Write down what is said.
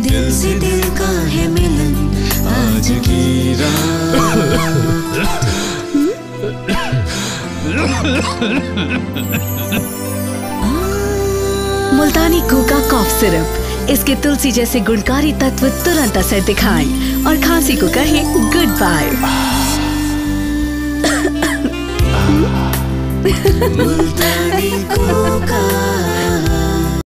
दिल से दिल का है मिलन आज की रात। मुल्तानी कूका कॉफ सिरप, इसके तुलसी जैसे गुणकारी तत्व तुरंत असर दिखाएं और खांसी को कहें गुड बाय। मुल्तानी कूका।